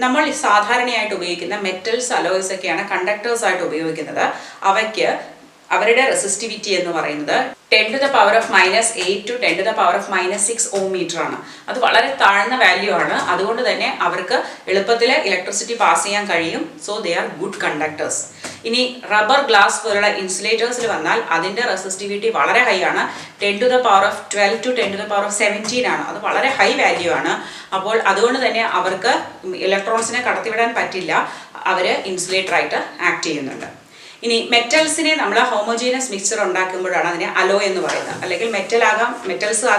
നമ്മൾ സാധാരണയായിട്ട് ഉപയോഗിക്കുന്ന മെറ്റൽസ്, അലോയ്സ് ഒക്കെയാണ് കണ്ടക്ടേഴ്സ് ആയിട്ട് ഉപയോഗിക്കുന്നത്. അവയ്ക്ക് അവരുടെ റെസിസ്റ്റിവിറ്റി എന്ന് പറയുന്നത് 10⁻⁻8 to 10⁻⁻6 ഓം മീറ്റർ ആണ്. അത് വളരെ താഴ്ന്ന വാല്യൂ ആണ്. അതുകൊണ്ട് തന്നെ അവർക്ക് എളുപ്പത്തിൽ ഇലക്ട്രിസിറ്റി പാസ് ചെയ്യാൻ കഴിയും. So they are good conductors. ഇനി റബ്ബർ, ഗ്ലാസ് പോലുള്ള ഇൻസുലേറ്റേഴ്സിൽ വന്നാൽ അതിൻ്റെ റെസിസ്റ്റിവിറ്റി വളരെ ഹൈ ആണ്. 10⁻12 to 10⁻17 ആണ്. അത് വളരെ ഹൈ വാല്യൂ ആണ്. അപ്പോൾ അതുകൊണ്ട് തന്നെ അവർക്ക് ഇലക്ട്രോൺസിനെ കടത്തിവിടാൻ പറ്റില്ല. അവർ ഇൻസുലേറ്ററായിട്ട് ആക്ട് ചെയ്യുന്നുണ്ട്. ഇനി മെറ്റൽസിനെ നമ്മൾ ഹോമോജീനസ് മിക്സ്ചർ ഉണ്ടാക്കുമ്പോഴാണ് അതിനെ അലോയ് എന്ന് പറയുന്നത്. അല്ലെങ്കിൽ മെറ്റൽസ് ആകാം,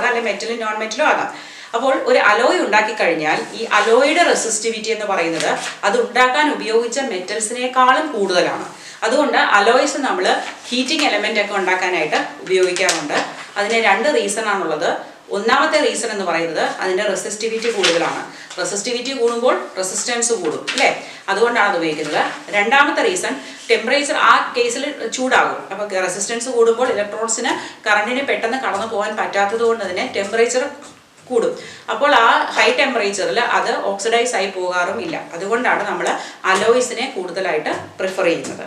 അല്ലെങ്കിൽ മെറ്റലും നോൺ മെറ്റലും ആകാം. അപ്പോൾ ഒരു അലോയ് ഉണ്ടാക്കി കഴിഞ്ഞാൽ ഈ അലോയുടെ റെസിസ്റ്റിവിറ്റി എന്ന് പറയുന്നത് അത് ഉണ്ടാക്കാൻ ഉപയോഗിച്ച മെറ്റൽസിനേക്കാളും കൂടുതലാണ്. അതുകൊണ്ട് അലോയ്സ് നമ്മൾ ഹീറ്റിംഗ് എലമെൻ്റ് ഒക്കെ ഉണ്ടാക്കാനായിട്ട് ഉപയോഗിക്കാറുണ്ട്. അതിന് 2 റീസൺ ആണുള്ളത്. ഒന്നാമത്തെ റീസൺ എന്ന് പറയുന്നത് അതിൻ്റെ റെസിസ്റ്റിവിറ്റി കൂടുതലാണ്. റെസിസ്റ്റിവിറ്റി കൂടുമ്പോൾ റെസിസ്റ്റൻസ് കൂടും അല്ലേ, അതുകൊണ്ടാണ് അത് ഉപയോഗിക്കുന്നത്. രണ്ടാമത്തെ റീസൺ ടെമ്പറേച്ചർ ആ കേസിൽ ചൂടാകും. അപ്പോൾ റെസിസ്റ്റൻസ് കൂടുമ്പോൾ ഇലക്ട്രോൺസിന് കറണ്ടിന് പെട്ടെന്ന് കടന്നു പോകാൻ പറ്റാത്തത് കൊണ്ട് തന്നെ ടെമ്പറേച്ചർ കൂടും. അപ്പോൾ ആ ഹൈ ടെമ്പറേച്ചറിൽ അത് ഓക്സിഡൈസ് ആയി പോകാറും ഇല്ല. അതുകൊണ്ടാണ് നമ്മൾ അലോയ്സിനെ കൂടുതലായിട്ട് പ്രിഫർ ചെയ്യുന്നത്.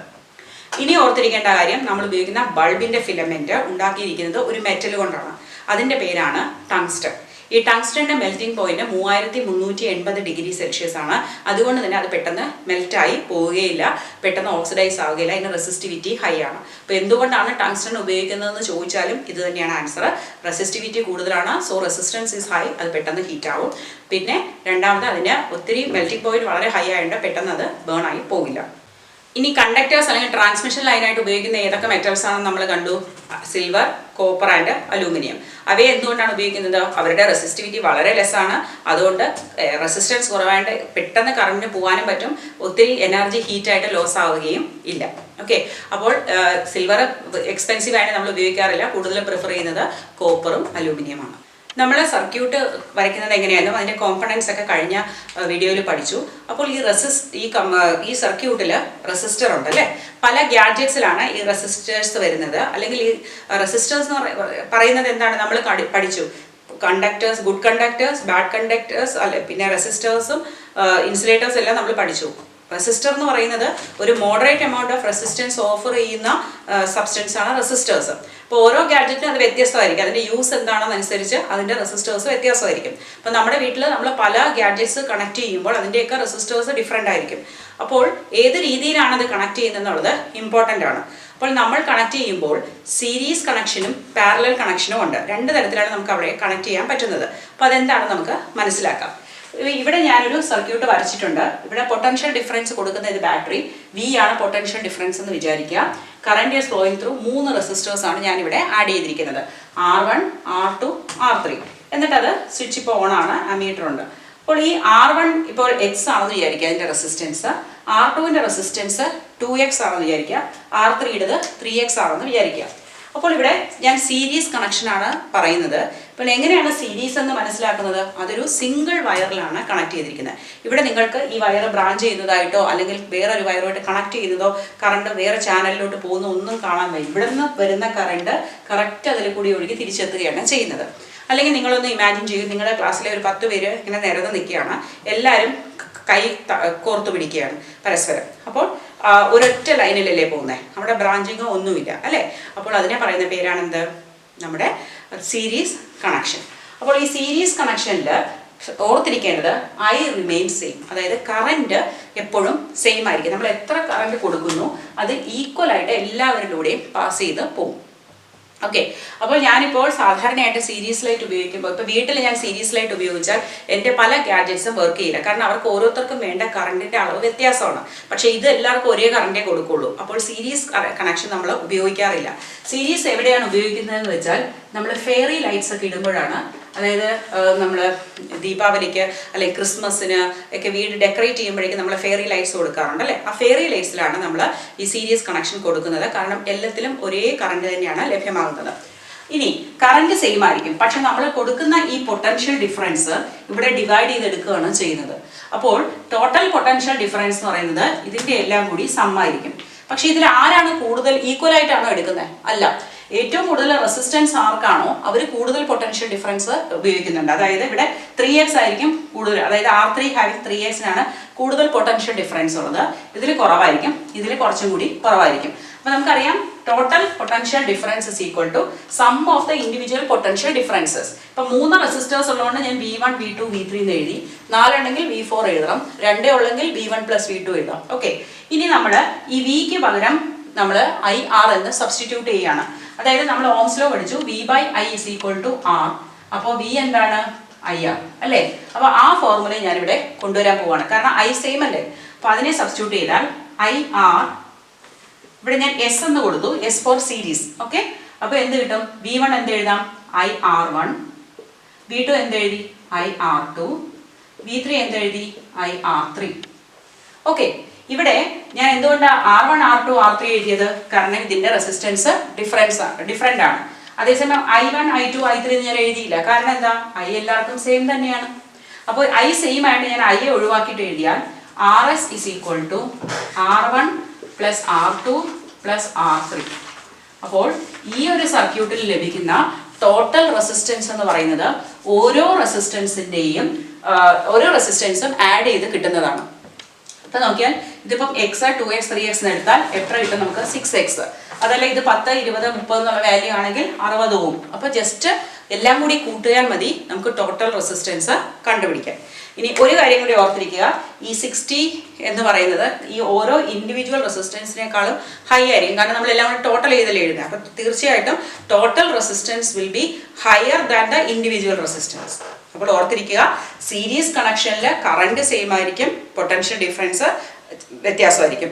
ഇനി ഓർത്തിരിക്കേണ്ട കാര്യം, നമ്മൾ ഉപയോഗിക്കുന്ന ബൾബിൻ്റെ ഫിലമെൻറ്റ് ഉണ്ടാക്കിയിരിക്കുന്നത് ഒരു മെറ്റൽ കൊണ്ടാണ്. അതിൻ്റെ പേരാണ് ടങ്സ്റ്റൺ. ഈ ടങ്സ്റ്റൻ്റെ മെൽറ്റിംഗ് പോയിന്റ് 3380°C ആണ്. അതുകൊണ്ട് തന്നെ അത് പെട്ടെന്ന് മെൽറ്റായി പോവുകയില്ല, പെട്ടെന്ന് ഓക്സിഡൈസ് ആവുകയില്ല. അതിന് റെസിസ്റ്റിവിറ്റി ഹൈ ആണ്. അപ്പോൾ എന്തുകൊണ്ടാണ് ടങ്സ്റ്റൺ ഉപയോഗിക്കുന്നതെന്ന് ചോദിച്ചാലും ഇത് തന്നെയാണ് ആൻസർ. റെസിസ്റ്റിവിറ്റി കൂടുതലാണ്, സോ റെസിസ്റ്റൻസ് ഈസ് ഹൈ, അത് പെട്ടെന്ന് ഹീറ്റ് ആവും. പിന്നെ രണ്ടാമത് അതിന് ഒത്തിരി മെൽറ്റിംഗ് പോയിന്റ് വളരെ ഹൈ ആയതുകൊണ്ട് പെട്ടെന്ന് അത് ബേൺ ആയി പോകില്ല. ഇനി കണ്ടക്ടേഴ്സ് അല്ലെങ്കിൽ ട്രാൻസ്മിഷൻ ലൈനായിട്ട് ഉപയോഗിക്കുന്ന ഏതൊക്കെ മെറ്റൽസ് ആണെന്ന് നമ്മൾ കണ്ടു. Silver, copper and aluminium. അവയെ എന്തുകൊണ്ടാണ് ഉപയോഗിക്കുന്നത്? അവരുടെ റെസിസ്റ്റിവിറ്റി വളരെ ലെസ്സാണ്. അതുകൊണ്ട് റെസിസ്റ്റൻസ് കുറവായിട്ട് പെട്ടെന്ന് കറണ്ടിന് പോകാനും പറ്റും. ഒത്തിരി എനർജി ഹീറ്റായിട്ട് ലോസ് ആവുകയും ഇല്ല. ഓക്കെ, അപ്പോൾ സിൽവർ എക്സ്പെൻസീവ് ആയിട്ട് നമ്മൾ ഉപയോഗിക്കാറില്ല. കൂടുതലും പ്രിഫർ ചെയ്യുന്നത് കോപ്പറും അലൂമിനിയമാണ്. നമ്മൾ സർക്യൂട്ട് വരയ്ക്കുന്നത് എങ്ങനെയായിരുന്നു, അതിൻ്റെ കോമ്പണൻസ് ഒക്കെ കഴിഞ്ഞ വീഡിയോയിൽ പഠിച്ചു. അപ്പോൾ ഈ സർക്യൂട്ടിൽ റെസിസ്റ്റർ ഉണ്ട് അല്ലേ. പല ഗാഡ്ജറ്റ്സിലാണ് ഈ റെസിസ്റ്റേഴ്സ് വരുന്നത്. അല്ലെങ്കിൽ ഈ റെസിസ്റ്റേഴ്സ് എന്ന് പറയുന്നത് എന്താണ് നമ്മൾ പഠിച്ചു. Conductors, good conductors, bad conductors, അല്ലെ പിന്നെ റെസിസ്റ്റേഴ്സും ഇൻസുലേറ്റേഴ്സ് എല്ലാം നമ്മൾ പഠിച്ചു. റെസിസ്റ്റർ എന്ന് പറയുന്നത് ഒരു moderate amount of resistance offer ചെയ്യുന്ന സബ്സ്റ്റൻസ് ആണ് റെസിസ്റ്റേഴ്സ്. അപ്പോൾ ഓരോ ഗാഡ്ജറ്റിനും അത് വ്യത്യസ്തമായിരിക്കും. അതിൻ്റെ യൂസ് എന്താണെന്നനുസരിച്ച് അതിൻ്റെ റെസിസ്റ്റേഴ്സ് വ്യത്യാസമായിരിക്കും. അപ്പോൾ നമ്മുടെ വീട്ടിൽ നമ്മൾ പല ഗാഡ്ജറ്റ്സ് കണക്ട് ചെയ്യുമ്പോൾ അതിൻ്റെയൊക്കെ റെസിസ്റ്റേഴ്സ് ഡിഫറെൻ്റ് ആയിരിക്കും. അപ്പോൾ ഏത് രീതിയിലാണ് അത് കണക്ട് ചെയ്യുന്നതെന്നുള്ളത് ഇമ്പോർട്ടൻ്റ് ആണ്. അപ്പോൾ നമ്മൾ കണക്ട് ചെയ്യുമ്പോൾ സീരീസ് കണക്ഷനും പാരലൽ കണക്ഷനും ഉണ്ട്. 2 തരത്തിലാണ് നമുക്ക് അവിടെ കണക്ട് ചെയ്യാൻ പറ്റുന്നത്. അപ്പോൾ അതെന്താണെന്ന് നമുക്ക് മനസ്സിലാക്കാം. ഇവിടെ ഞാനൊരു സർക്യൂട്ട് വരച്ചിട്ടുണ്ട്. ഇവിടെ പൊട്ടൻഷ്യൽ ഡിഫറൻസ് കൊടുക്കുന്ന ഇത് ബാറ്ററി വി ആണ് പൊട്ടൻഷ്യൽ ഡിഫറൻസ് എന്ന് വിചാരിക്കുക. Current is flowing through 3 resistors ആണ് ഞാനിവിടെ ആഡ് ചെയ്തിരിക്കുന്നത്. R1, R2, R3. എന്നിട്ട് അത് സ്വിച്ച് ഇപ്പോൾ ഓൺ ആണ്, അമീറ്റർ ഉണ്ട്. അപ്പോൾ ഈ R1 ഇപ്പോൾ എക്സ് ആണെന്ന് വിചാരിക്കുക അതിൻ്റെ റെസിസ്റ്റൻസ്. R2വിൻ്റെ റെസിസ്റ്റൻസ് 2x ആണെന്ന് വിചാരിക്കുക. R3യുടേത് 3x ആണെന്ന് വിചാരിക്കുക. അപ്പോൾ ഇവിടെ ഞാൻ സീരീസ് കണക്ഷനാണ് പറയുന്നത്. അപ്പോൾ എങ്ങനെയാണ് സീരീസ് എന്ന് മനസ്സിലാക്കുന്നത്? അതൊരു സിംഗിൾ വയറിലാണ് കണക്ട് ചെയ്തിരിക്കുന്നത്. ഇവിടെ നിങ്ങൾക്ക് ഈ വയർ ബ്രാഞ്ച് ചെയ്യുന്നതായിട്ടോ അല്ലെങ്കിൽ വേറൊരു വയറുമായിട്ട് കണക്ട് ചെയ്യുന്നതോ കറണ്ട് വേറെ ചാനലിലോട്ട് പോകുന്ന ഒന്നും കാണാൻ വയ്യ. ഇവിടെ നിന്ന് വരുന്ന കറണ്ട് കറക്റ്റ് അതിൽ കൂടി ഒഴുകി തിരിച്ചെത്തുകയാണ് ചെയ്യുന്നത്. അല്ലെങ്കിൽ നിങ്ങളൊന്ന് ഇമാജിൻ ചെയ്യും, നിങ്ങളുടെ ക്ലാസ്സിലെ ഒരു 10 പേര് ഇങ്ങനെ നിരന്ന് നിൽക്കുകയാണ്. എല്ലാവരും കൈ കോർത്തു പിടിക്കുകയാണ് പരസ്പരം. അപ്പോൾ ഒരൊറ്റ ലൈനിലല്ലേ പോകുന്നത്, അവിടെ ബ്രാഞ്ചിങ്ങോ ഒന്നുമില്ല അല്ലേ. അപ്പോൾ അതിനെ പറയുന്ന പേരാണെന്ത്, നമ്മുടെ സീരീസ് കണക്ഷൻ. അപ്പോൾ ഈ സീരീസ് കണക്ഷനിൽ ഓർത്തിരിക്കേണ്ടത് ഐ റിമെയിൻ സെയിം, അതായത് കറണ്ട് എപ്പോഴും സെയിം ആയിരിക്കും. നമ്മൾ എത്ര കറണ്ട് കൊടുക്കുന്നു അത് ഈക്വൽ ആയിട്ട് എല്ലാവരിലൂടെയും പാസ് ചെയ്ത് പോകും. ഓക്കെ, അപ്പോൾ ഞാനിപ്പോൾ സാധാരണയായിട്ട് സീരീസ് ലൈറ്റ് ഉപയോഗിക്കുമ്പോൾ, ഇപ്പോൾ വീട്ടിൽ ഞാൻ സീരീസ് ലൈറ്റ് ഉപയോഗിച്ചാൽ എൻ്റെ പല ഗാഡ്ജറ്റ്സും വർക്ക് ചെയ്യില്ല. കാരണം അവർക്ക് ഓരോരുത്തർക്കും വേണ്ട കറണ്ടിൻ്റെ അളവ് വ്യത്യാസമാണ്. പക്ഷേ ഇത് എല്ലാവർക്കും ഒരേ കറണ്ടേ കൊടുക്കുള്ളൂ. അപ്പോൾ സീരീസ് കണക്ഷൻ നമ്മൾ ഉപയോഗിക്കാറില്ല. സീരീസ് എവിടെയാണ് ഉപയോഗിക്കുന്നതെന്ന് വെച്ചാൽ നമ്മൾ ഫെയറി ലൈറ്റ്സ് ഒക്കെ ഇടുമ്പോഴാണ്. അതായത് നമ്മൾ ദീപാവലിക്ക് അല്ലെങ്കിൽ ക്രിസ്മസിന് ഒക്കെ വീട് ഡെക്കറേറ്റ് ചെയ്യുമ്പോഴേക്കും നമ്മൾ ഫെയറി ലൈറ്റ്സ് കൊടുക്കാറുണ്ട് അല്ലേ. ആ ഫെയറി ലൈറ്റ്സിലാണ് നമ്മൾ ഈ സീരീസ് കണക്ഷൻ കൊടുക്കുന്നത്. കാരണം എല്ലാത്തിലും ഒരേ കറണ്ട് തന്നെയാണ് ലഭ്യമാകുന്നത്. ഇനി കറണ്ട് സെയിം ആയിരിക്കും, പക്ഷെ നമ്മൾ കൊടുക്കുന്ന ഈ പൊട്ടൻഷ്യൽ ഡിഫറൻസ് ഇവിടെ ഡിവൈഡ് ചെയ്തെടുക്കുകയാണ് ചെയ്യുന്നത്. അപ്പോൾ ടോട്ടൽ പൊട്ടൻഷ്യൽ ഡിഫറൻസ് എന്ന് പറയുന്നത് ഇതിൻ്റെ എല്ലാം കൂടി സമ്മായിരിക്കും. പക്ഷെ ഇതിൽ ആരാണ് കൂടുതൽ ഈക്വൽ ആയിട്ടാണോ എടുക്കുന്നത്? അല്ല. ഏറ്റവും കൂടുതൽ റെസിസ്റ്റൻസ് ആർക്കാണോ അവർ കൂടുതൽ പൊട്ടൻഷ്യൽ ഡിഫറൻസ് ഉപയോഗിക്കുന്നുണ്ട്. അതായത് ഇവിടെ 3x ആയിരിക്കും കൂടുതൽ, അതായത് R3 ഹാവിങ് 3x കൂടുതൽ പൊട്ടൻഷ്യൽ ഡിഫറൻസ് ഉള്ളത്. ഇതിൽ കുറവായിരിക്കും, ഇതിൽ കുറച്ചും കൂടി കുറവായിരിക്കും. അപ്പോൾ നമുക്കറിയാം total potential difference is equal to sum of the individual potential differences. ഇപ്പം 3 റെസിസ്റ്റേഴ്സ് ഉള്ളതുകൊണ്ട് ഞാൻ V1 V2 V3 എന്ന് എഴുതി. 4 ഉണ്ടെങ്കിൽ V4 എഴുതാം, 2 ഉള്ളെങ്കിൽ V1 + V2 എഴുതാം. ഓക്കെ, ഇനി നമ്മൾ ഈ Vക്ക് പകരം നമ്മൾ IR എന്ന് സബ്സ്റ്റിറ്റ്യൂട്ട് ചെയ്യുകയാണ്. അതായത് നമ്മൾ ഓംസ് ലോ പഠിച്ചു, V/I = R. അപ്പോൾ V എന്താണ്? IR അല്ലേ. അപ്പോൾ ആ ഫോർമുല ഞാനിവിടെ കൊണ്ടുവരാൻ പോവാണ്, കാരണം I സെയിം അല്ലേ. അപ്പോൾ അതിനെ സബ്സ്റ്റിറ്റ്യൂട്ട് ചെയ്താൽ IR, ഇവിടെ ഞാൻ S എന്ന് കൊടുത്തു, S ഫോർ സീരീസ്. ഓക്കെ, അപ്പോൾ എന്ത് കിട്ടും? V1 എന്ത് എഴുതാം? IR1. V2 എന്ത് എഴുതി? IR2. V3 എന്ത് എഴുതി? IR3. ഓക്കെ, ഇവിടെ ഞാൻ എന്തുകൊണ്ടാണ് R1 R2 R3 എഴുതിയത്? കാരണം ഇതിന്റെ റെസിസ്റ്റൻസ് ഡിഫറെന്റ് ആണ്. അതേസമയം I1 I2 I3 എന്ന് ഞാൻ എഴുതിയില്ല. കാരണം എന്താ? I എല്ലാവർക്കും സെയിം തന്നെയാണ്. അപ്പോൾ I സെയിം ആയിട്ട് ഞാൻ I ഒഴിവാക്കിയിട്ട് എഴുതിയാൽ RS = R1 + R2 + R3. അപ്പോൾ ഈ ഒരു സർക്യൂട്ടിൽ ലഭിക്കുന്ന ടോട്ടൽ റെസിസ്റ്റൻസ് എന്ന് പറയുന്നത് ഓരോ റെസിസ്റ്റൻസും ആഡ് ചെയ്ത് കിട്ടുന്നതാണ്. ഇപ്പം നോക്കിയാൽ ഇതിപ്പം X 2x 3x എന്ന് എടുത്താൽ എത്ര കിട്ടും നമുക്ക്? 6x. അതല്ല ഇത് 10 20 30 എന്നുള്ള വാല്യൂ ആണെങ്കിൽ 60 Ω. അപ്പോൾ ജസ്റ്റ് എല്ലാം കൂടി കൂട്ടിയാൽ മതി നമുക്ക് ടോട്ടൽ റെസിസ്റ്റൻസ് കണ്ടുപിടിക്കാൻ. ഇനി ഒരു കാര്യം കൂടി ഓർത്തിരിക്കുക, ഈ 60 എന്ന് പറയുന്നത് ഈ ഓരോ ഇൻഡിവിജ്വൽ റെസിസ്റ്റൻസിനേക്കാളും ഹൈ ആയിരിക്കും. കാരണം നമ്മളെല്ലാം കൂടി ടോട്ടൽ ചെയ്തല്ലേ എഴുതുന്നത്. അപ്പം തീർച്ചയായിട്ടും total resistance will be higher than the individual resistance. അപ്പോൾ ഓർത്തിരിക്കുക, സീരീസ് കണക്ഷനിൽ കറണ്ട് സെയിം ആയിരിക്കും, പൊട്ടൻഷ്യൽ ഡിഫറൻസ് വ്യത്യാസമായിരിക്കും.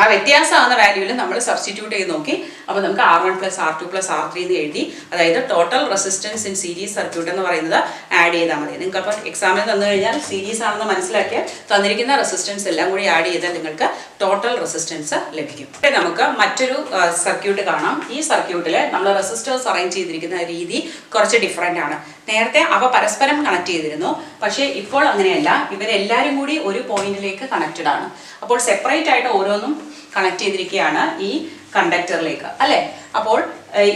ആ വ്യത്യാസമാകുന്ന വാല്യൂവിൽ നമ്മൾ സബ്സ്റ്റിറ്റ്യൂട്ട് ചെയ്ത് നോക്കി. അപ്പോൾ നമുക്ക് R1 + R2 + R3 എന്ന് എഴുതി. അതായത് total resistance in series circuit എന്ന് പറയുന്നത് ആഡ് ചെയ്താൽ മതി. നിങ്ങൾക്ക് അപ്പോൾ എക്സാമിന് തന്നു കഴിഞ്ഞാൽ സീരീസ് ആണെന്ന് മനസ്സിലാക്കിയാൽ തന്നിരിക്കുന്ന റെസിസ്റ്റൻസ് എല്ലാം കൂടി ആഡ് ചെയ്താൽ നിങ്ങൾക്ക് ടോട്ടൽ റെസിസ്റ്റൻസ് ലഭിക്കും. ഇവിടെ നമുക്ക് മറ്റൊരു സർക്യൂട്ട് കാണാം. ഈ സർക്യൂട്ടിൽ നമ്മൾ റെസിസ്റ്റേഴ്സ് അറേഞ്ച് ചെയ്തിരിക്കുന്ന രീതി കുറച്ച് ഡിഫറെൻ്റ് ആണ്. നേരത്തെ അവ പരസ്പരം കണക്ട് ചെയ്തിരുന്നു, പക്ഷേ ഇപ്പോൾ അങ്ങനെയല്ല. ഇവരെല്ലാവരും കൂടി ഒരു പോയിന്റിലേക്ക് കണക്റ്റഡ് ആണ്. അപ്പോൾ സെപ്പറേറ്റ് ആയിട്ട് ഓരോന്നും കണക്ട് ചെയ്തിരിക്കുകയാണ് ഈ കണ്ടക്ടറിലേക്ക് അല്ലേ. അപ്പോൾ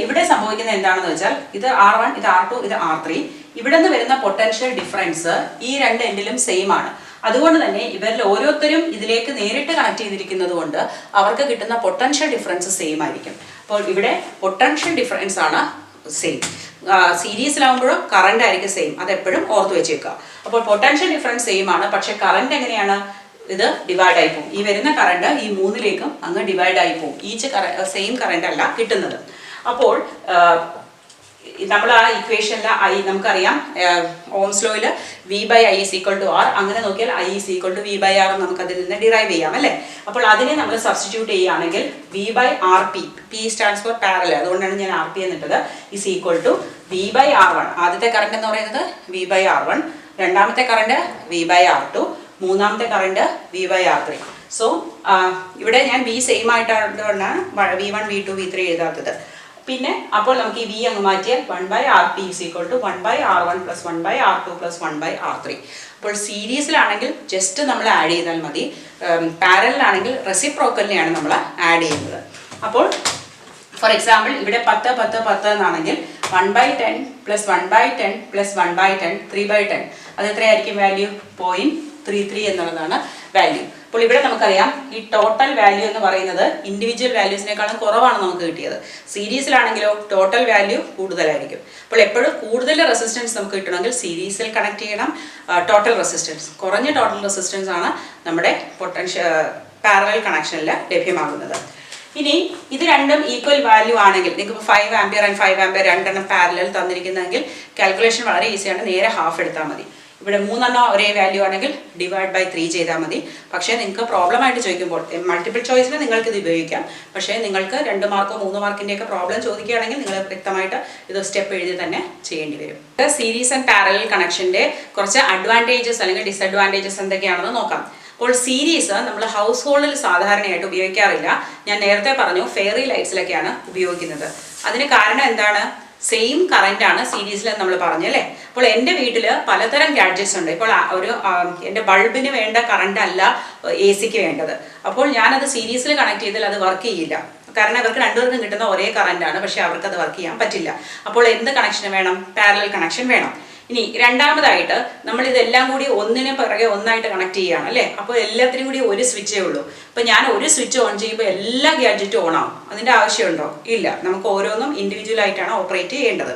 ഇവിടെ സംഭവിക്കുന്നത് എന്താണെന്ന് വെച്ചാൽ ഇത് R1, ഇത് R2, ഇത് R3. ഇവിടെ നിന്ന് വരുന്ന പൊട്ടൻഷ്യൽ ഡിഫറൻസ് ഈ രണ്ട് എൻഡിലും സെയിം ആണ്. അതുകൊണ്ട് തന്നെ ഇവരിൽ ഓരോരുത്തരും ഇതിലേക്ക് നേരിട്ട് കണക്ട് ചെയ്തിരിക്കുന്നത് കൊണ്ട് അവർക്ക് കിട്ടുന്ന പൊട്ടൻഷ്യൽ ഡിഫറൻസ് സെയിം ആയിരിക്കും. അപ്പോൾ ഇവിടെ പൊട്ടൻഷ്യൽ ഡിഫറൻസ് ആണ് സെയിം. സീരീസിലാവുമ്പോഴും കറണ്ട് ആയിരിക്കും സെയിം, അതെപ്പോഴും ഓർത്ത് വെച്ചേക്കുക. അപ്പോൾ പൊട്ടൻഷ്യൽ ഡിഫറൻസ് സെയിം ആണ്, പക്ഷെ കറണ്ട് എങ്ങനെയാണ്? ഇത് ഡിവൈഡ് ആയി പോകും. ഈ വരുന്ന കറണ്ട് ഈ 3ലേക്കും അങ്ങ് ഡിവൈഡ് ആയി പോകും. ഈച്ച് സെയിം കറണ്ട് അല്ല കിട്ടുന്നത്. അപ്പോൾ നമ്മൾ ആ ഇക്വേഷനിൽ നമുക്കറിയാം ഓംസ് ലോയിൽ V/I = R. അങ്ങനെ നോക്കിയാൽ I = V/R നമുക്ക് അതിൽ നിന്ന് ഡിറൈവ് ചെയ്യാം അല്ലേ. അപ്പോൾ അതിനെ നമ്മൾ സബ്സ്റ്റിറ്റ്യൂട്ട് ചെയ്യുകയാണെങ്കിൽ V/RP, P stands for parallel, അതുകൊണ്ടാണ് ഞാൻ RP എന്നിട്ടത്, = V/R1. ആദ്യത്തെ കറണ്ട് എന്ന് പറയുന്നത് V/R1, രണ്ടാമത്തെ കറണ്ട് V/R2, മൂന്നാമത്തെ കറണ്ട് V/R3. സോ ഇവിടെ ഞാൻ V സെയിം ആയിട്ടാണ് V1 V2 V3 എഴുതാത്തത്. പിന്നെ അപ്പോൾ നമുക്ക് ഈ V അങ്ങ് മാറ്റിയാൽ 1/RP = 1/R1 + 1/R2 + 1/R3. അപ്പോൾ സീരീസിലാണെങ്കിൽ ജസ്റ്റ് നമ്മൾ ആഡ് ചെയ്താൽ മതി. പാരലലാണെങ്കിൽ റെസിപ്രോക്കലിനെയാണ് നമ്മൾ ആഡ് ചെയ്യുന്നത്. അപ്പോൾ ഫോർ എക്സാമ്പിൾ ഇവിടെ 10 10 10 എന്നാണെങ്കിൽ 1/10 + 1/10 + 1/10 3/10. അത് എത്രയായിരിക്കും വാല്യൂ? 0.3. 33 എന്നുള്ളതാണ് വാല്യൂ. അപ്പോൾ ഇവിടെ നമുക്കറിയാം ഈ ടോട്ടൽ വാല്യൂ എന്ന് പറയുന്നത് ഇൻഡിവിജ്വൽ വാല്യൂസിനേക്കാളും കുറവാണ് നമുക്ക് കിട്ടിയത്. സീരീസിലാണെങ്കിലോ ടോട്ടൽ വാല്യൂ കൂടുതലായിരിക്കും. അപ്പോൾ എപ്പോഴും കൂടുതൽ റെസിസ്റ്റൻസ് നമുക്ക് കിട്ടണമെങ്കിൽ സീരീസിൽ കണക്ട് ചെയ്യണം. ടോട്ടൽ റെസിസ്റ്റൻസ്, കുറഞ്ഞ ടോട്ടൽ റെസിസ്റ്റൻസ് ആണ് നമ്മുടെ പാരലൽ കണക്ഷനിൽ ലഭ്യമാകുന്നത്. ഇനി ഇത് രണ്ടും ഈക്വൽ വാല്യൂ ആണെങ്കിൽ നിങ്ങൾക്ക് 5 ആംപിയർ ആൻഡ് 5 ആംപിയർ രണ്ടെണ്ണം പാരലൽ തന്നിരിക്കുന്നതെങ്കിൽ കാൽക്കുലേഷൻ വളരെ ഈസിയാണ്. നേരെ ഹാഫ് എടുത്താൽ മതി. ഇവിടെ 3 എണ്ണം ഒരേ വാല്യൂ ആണെങ്കിൽ ഡിവൈഡ് ബൈ 3 ചെയ്താൽ മതി. പക്ഷേ നിങ്ങൾക്ക് പ്രോബ്ലം ആയിട്ട് ചോദിക്കുമ്പോൾ മൾട്ടിപ്പിൾ ചോയ്സിന് നിങ്ങൾക്ക് ഇത് ഉപയോഗിക്കാം. പക്ഷേ നിങ്ങൾക്ക് 2 മാർക്കോ 3 മാർക്കിൻ്റെയൊക്കെ പ്രോബ്ലം ചോദിക്കുകയാണെങ്കിൽ നിങ്ങൾ വ്യക്തമായിട്ട് ഇത് സ്റ്റെപ്പ് എഴുതി തന്നെ ചെയ്യേണ്ടി വരും. സീരീസ് ആൻഡ് പാരലൽ കണക്ഷൻ്റെ കുറച്ച് അഡ്വാൻറ്റേജസ് അല്ലെങ്കിൽ ഡിസഡ്വാൻറ്റേജസ് എന്തൊക്കെയാണെന്ന് നോക്കാം. അപ്പോൾ സീരീസ് നമ്മൾ ഹൗസ് ഹോൾഡിൽ സാധാരണയായിട്ട് ഉപയോഗിക്കാറില്ല. ഞാൻ നേരത്തെ പറഞ്ഞു ഫെയറി ലൈറ്റ്സിലൊക്കെയാണ് ഉപയോഗിക്കുന്നത്. അതിന് കാരണം എന്താണ്? സെയിം കറന്റ് ആണ് സീരീസിൽ നമ്മൾ പറഞ്ഞല്ലേ. അപ്പോൾ എൻ്റെ വീട്ടിൽ പലതരം ഗാഡ്ജറ്റ്സ് ഉണ്ട്. ഇപ്പോൾ എൻ്റെ ബൾബിന് വേണ്ട കറണ്ട് അല്ല എ സിക്ക് വേണ്ടത്. അപ്പോൾ ഞാനത് സീരീസിൽ കണക്ട് ചെയ്താൽ അത് വർക്ക് ചെയ്യില്ല. കാരണം അവർക്ക് രണ്ടുപേർക്കും കിട്ടുന്ന ഒരേ കറണ്ടാണ്, പക്ഷെ അവർക്ക് അത് വർക്ക് ചെയ്യാൻ പറ്റില്ല. അപ്പോൾ എന്ത് കണക്ഷൻ വേണം? പാരലൽ കണക്ഷൻ വേണം. ഇനി രണ്ടാമതായിട്ട് നമ്മൾ ഇതെല്ലാം കൂടി ഒന്നിന് പിറകെ ഒന്നായിട്ട് കണക്ട് ചെയ്യുകയാണ് അല്ലേ. അപ്പോൾ എല്ലാത്തിനും കൂടി ഒരു സ്വിച്ചേ ഉള്ളൂ. അപ്പോൾ ഞാൻ ഒരു സ്വിച്ച് ഓൺ ചെയ്യുമ്പോൾ എല്ലാ ഗാഡ്ജറ്റും ഓൺ ആവും. അതിൻ്റെ ആവശ്യമുണ്ടോ? ഇല്ല. നമുക്ക് ഓരോന്നും ഇൻഡിവിജ്വൽ ആയിട്ടാണ് ഓപ്പറേറ്റ് ചെയ്യേണ്ടത്.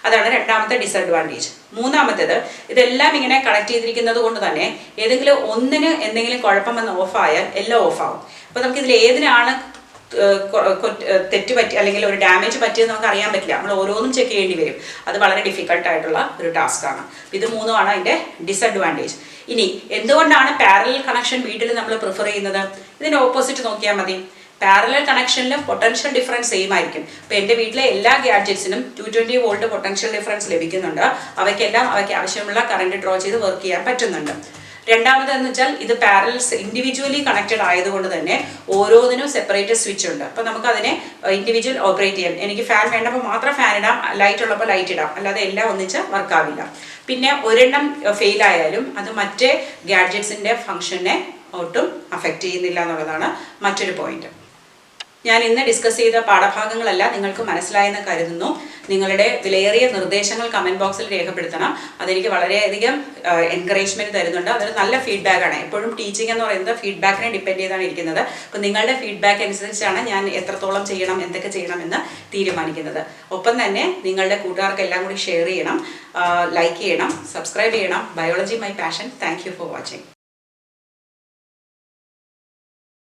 അതാണ് രണ്ടാമത്തെ ഡിസഡ്വാൻറ്റേജ്. മൂന്നാമത്തേത്, ഇതെല്ലാം ഇങ്ങനെ കണക്ട് ചെയ്തിരിക്കുന്നത് കൊണ്ട് തന്നെ ഏതെങ്കിലും ഒന്നിന് എന്തെങ്കിലും കുഴപ്പം വന്ന് ഓഫായാൽ എല്ലാം ഓഫാവും. അപ്പോൾ നമുക്കിതിൽ ഏതിനാണ് തെറ്റ് പറ്റി അല്ലെങ്കിൽ ഒരു ഡാമേജ് പറ്റിയെന്ന് നമുക്ക് അറിയാൻ പറ്റില്ല. നമ്മൾ ഓരോന്നും ചെക്ക് ചെയ്യേണ്ടി വരും. അത് വളരെ ഡിഫിക്കൽട്ട് ആയിട്ടുള്ള ഒരു ടാസ്ക്കാണ്. ഇത് മൂന്നുമാണ് അതിൻ്റെ ഡിസഡ്വാൻറ്റേജ്. ഇനി എന്തുകൊണ്ടാണ് പാരലൽ കണക്ഷൻ വീട്ടിൽ നമ്മൾ പ്രിഫർ ചെയ്യുന്നത്? ഇതിൻ്റെ ഓപ്പോസിറ്റ് നോക്കിയാൽ മതി. പാരലൽ കണക്ഷനിലും പൊട്ടൻഷ്യൽ ഡിഫറൻസ് സെയിം ആയിരിക്കും. ഇപ്പോൾ എൻ്റെ വീട്ടിലെ എല്ലാ ഗാഡ്ജറ്റ്സിനും 220 വോൾട്ട് പൊട്ടൻഷ്യൽ ഡിഫറൻസ് ലഭിക്കുന്നുണ്ട്. അവയ്ക്ക് ആവശ്യമുള്ള കറണ്ട് ഡ്രോ ചെയ്ത് വർക്ക് ചെയ്യാൻ പറ്റുന്നുണ്ട്. രണ്ടാമതെന്ന് വെച്ചാൽ ഇത് പാരലൽസ് ഇൻഡിവിജ്വലി കണക്റ്റഡ് ആയതുകൊണ്ട് തന്നെ ഓരോന്നിനും സെപ്പറേറ്റ് സ്വിച്ച് ഉണ്ട്. അപ്പോൾ നമുക്ക് അതിനെ ഇൻഡിവിജ്വൽ ഓപ്പറേറ്റ് ചെയ്യാം. എനിക്ക് ഫാൻ വേണ്ടപ്പോൾ മാത്രം ഫാൻ ഇടാം, ലൈറ്റ് ഉള്ളപ്പോൾ ലൈറ്റ് ഇടാം, അല്ലാതെ എല്ലാം ഒന്നിച്ച് വർക്കാവില്ല. പിന്നെ ഒരെണ്ണം ഫെയിൽ ആയാലും അത് മറ്റേ ഗാഡ്ജറ്റ്സിൻ്റെ ഫംഗ്ഷനെ ഒട്ടും അഫക്റ്റ് ചെയ്യുന്നില്ല എന്നുള്ളതാണ് മറ്റൊരു പോയിന്റ്. ഞാൻ ഇന്ന് ഡിസ്കസ് ചെയ്ത പാഠഭാഗങ്ങളെല്ലാം നിങ്ങൾക്ക് മനസ്സിലായെന്ന് കരുതുന്നു. നിങ്ങളുടെ വിലയേറിയ നിർദ്ദേശങ്ങൾ കമൻറ്റ് ബോക്സിൽ രേഖപ്പെടുത്തണം. അതെനിക്ക് വളരെയധികം എൻകറേജ്മെൻറ്റ് തരുന്നുണ്ട്. അതൊരു നല്ല ഫീഡ്ബാക്കാണ്. എപ്പോഴും ടീച്ചിങ് എന്ന് പറയുന്നത് ഫീഡ്ബാക്കിനെ ഡിപ്പെൻഡ് ചെയ്താണ് ഇരിക്കുന്നത്. അപ്പോൾ നിങ്ങളുടെ ഫീഡ്ബാക്ക് അനുസരിച്ചാണ് ഞാൻ എത്രത്തോളം ചെയ്യണം, എന്തൊക്കെ ചെയ്യണമെന്ന് തീരുമാനിക്കുന്നത്. ഒപ്പം തന്നെ നിങ്ങളുടെ കൂട്ടുകാർക്കെല്ലാം കൂടി ഷെയർ ചെയ്യണം, ലൈക്ക് ചെയ്യണം, സബ്സ്ക്രൈബ് ചെയ്യണം. Biology my passion. Thank you for watching.